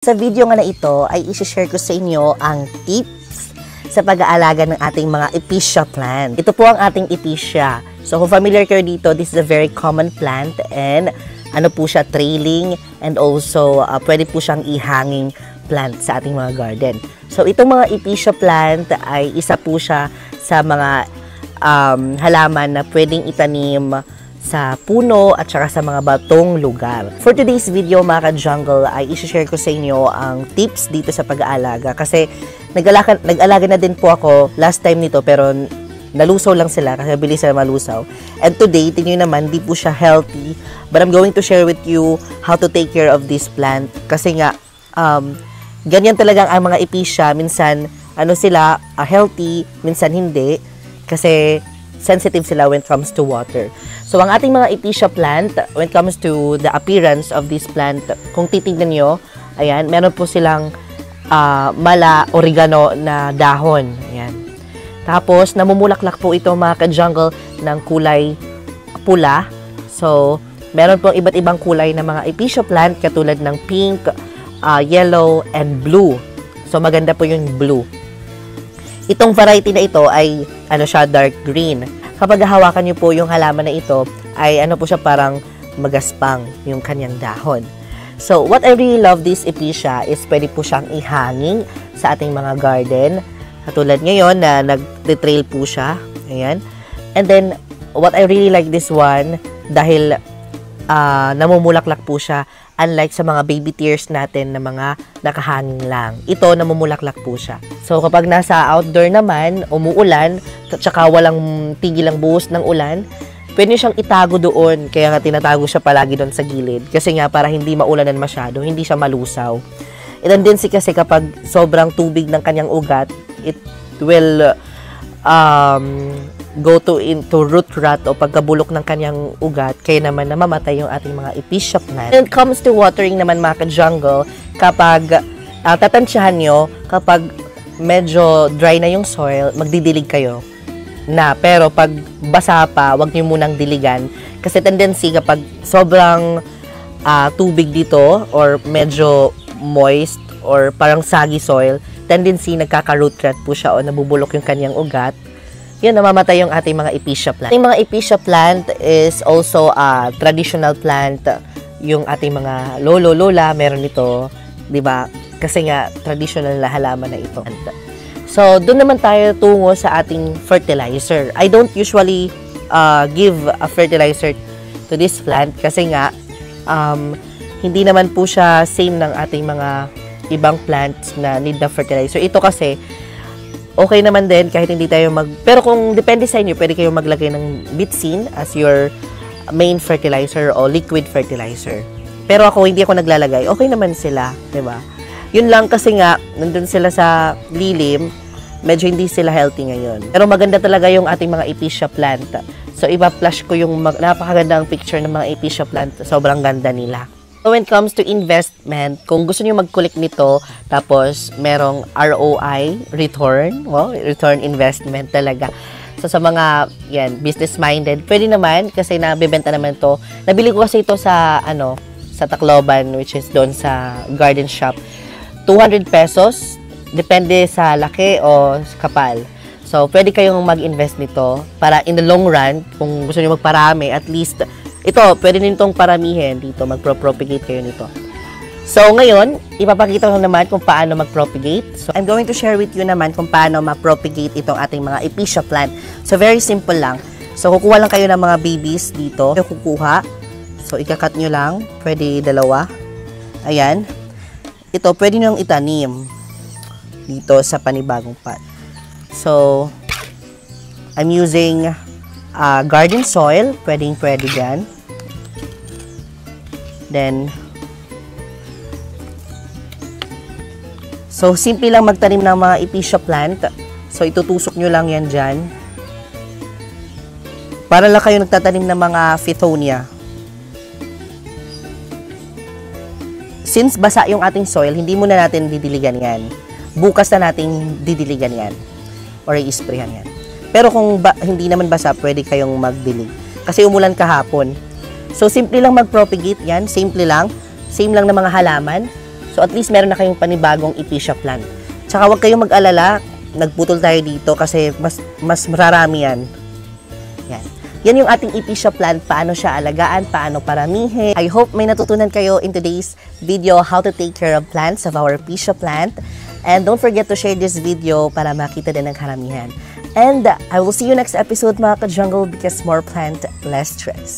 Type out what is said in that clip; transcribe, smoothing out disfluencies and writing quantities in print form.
Sa video nga na ito ay isi-share ko sa inyo ang tips sa pag-aalaga ng ating mga epicea plant. Ito po ang ating epicea. So kung familiar kayo dito, this is a very common plant and ano po siya, trailing and also pwede po siyang ihanging plant sa ating mga garden. So itong mga epicea plant ay isa po siya sa mga halaman na pwedeng itanim sa puno at saka sa mga batong lugar. For today's video mga ka-jungle ay isi-share ko sa inyo ang tips dito sa pag-aalaga kasi nag-alaga na din po ako last time nito pero nalusaw lang sila kasi bilis sila malusaw. And today, tingnan naman, di po siya healthy but I'm going to share with you how to take care of this plant kasi nga ganyan talagang ang mga epicea, minsan ano sila healthy, minsan hindi kasi sensitive sila when it comes to water. So, ang ating mga epicea plant, when it comes to the appearance of this plant, kung titignan nyo, ayan, meron po silang mala oregano na dahon. Ayan. Tapos, namumulaklak po ito mga ka-jungle ng kulay pula. So, meron pong iba't ibang kulay na mga epicea plant katulad ng pink, yellow, and blue. So, maganda po yung blue. Itong variety na ito ay ano siya, dark green. Kapag hawakan niyo po yung halaman na ito, ay ano po siya, parang magaspang yung kanyang dahon. So, what I really love this epicea is pwede po siyang ihanging sa ating mga garden. Katulad ngayon na nag-trail po siya. Ayan. And then, what I really like this one, dahil namumulaklak po siya, unlike sa mga baby tears natin na mga nakahanging lang. Ito, namumulaklak po siya. So, kapag nasa outdoor naman, umuulan, at saka walang tigil ang buhos ng ulan, pwede siyang itago doon. Kaya nga tinatago siya palagi doon sa gilid. Kasi nga, para hindi maulanan masyado, hindi siya malusaw. And then kasi kapag sobrang tubig ng kanyang ugat, it will go into root rot o pagkabulok ng kanyang ugat, kaya naman namamatay yung ating mga epicea plant. When it comes to watering naman mga ka-jungle, kapag tatansyahan nyo, kapag medyo dry na yung soil, magdidilig kayo na. Pero pag basa pa, wag nyo munang diligan. Kasi tendency kapag sobrang tubig dito or medyo moist or parang saggy soil, tendency nagkaka-root rot po siya o nabubulok yung kanyang ugat. Yun, namamatay yung ating mga epicea plant. Yung mga epicea plant is also a traditional plant. Yung ating mga lolo-lola, meron ito, di ba? Kasi nga, traditional na halaman na ito. So, doon naman tayo tungo sa ating fertilizer. I don't usually give a fertilizer to this plant kasi nga, hindi naman po siya same ng ating mga ibang plants na need the fertilizer. Ito kasi, okay naman din kahit hindi tayo pero kung depende sa inyo, pwede kayong maglagay ng bitsin as your main fertilizer o liquid fertilizer. Pero hindi ako naglalagay. Okay naman sila, 'di ba? Yun lang kasi nga nandun sila sa lilim, medyo hindi sila healthy ngayon. Pero maganda talaga yung ating mga epicea plant. So iba-flash ko yung napakagandang picture ng mga epicea plant. Sobrang ganda nila. So when it comes to investment, kung gusto niyo mag-collect nito, tapos merong ROI, return, return investment talaga. So sa mga business-minded, pwede naman kasi nabebenta naman to. Nabili ko kasi ito sa sa Tacloban, which is doon sa garden shop. 200 pesos, depende sa laki o kapal. So pwede kayong mag-invest nito para in the long run, kung gusto niyo magparami, at least ito, pwede nitong paramihin dito, magpro-propagate kayo nito. So, ngayon, ipapakita ko naman kung paano mag-propagate. So, I'm going to share with you naman kung paano ma-propagate itong ating mga epicea plant. So, very simple lang. So, kukuha lang kayo ng mga babies dito. Kukuha. So, ikakat nyo lang. Pwede dalawa. Ayan. Ito, pwede nyo itanim dito sa panibagong pot. So, I'm using garden soil, pwede dyan. Then, so, simple lang magtanim ng mga epicea plant. So, itutusok nyo lang yan dyan. Para lang kayo nagtatanim ng mga Fithonia. Since basa yung ating soil, hindi muna natin didiligan yan. Bukas na natin didiligan yan. Or i-sprayhan yan. Pero kung hindi naman basa, pwede kayong magdilig. Kasi umulan kahapon. So, simple lang mag-propagate yan. Simple lang. Same lang ng mga halaman. So at least meron na kayong panibagong epicea plant. Tsaka huwag kayong mag-alala, nagputol tayo dito kasi mas mararami yan. Yan. Yan yung ating epicea plant, paano siya alagaan, paano paramihin. I hope may natutunan kayo in today's video how to take care of plants of our epicea plant. And don't forget to share this video para makita din ng karamihan. And I will see you next episode mga ka-jungle because more plant, less stress.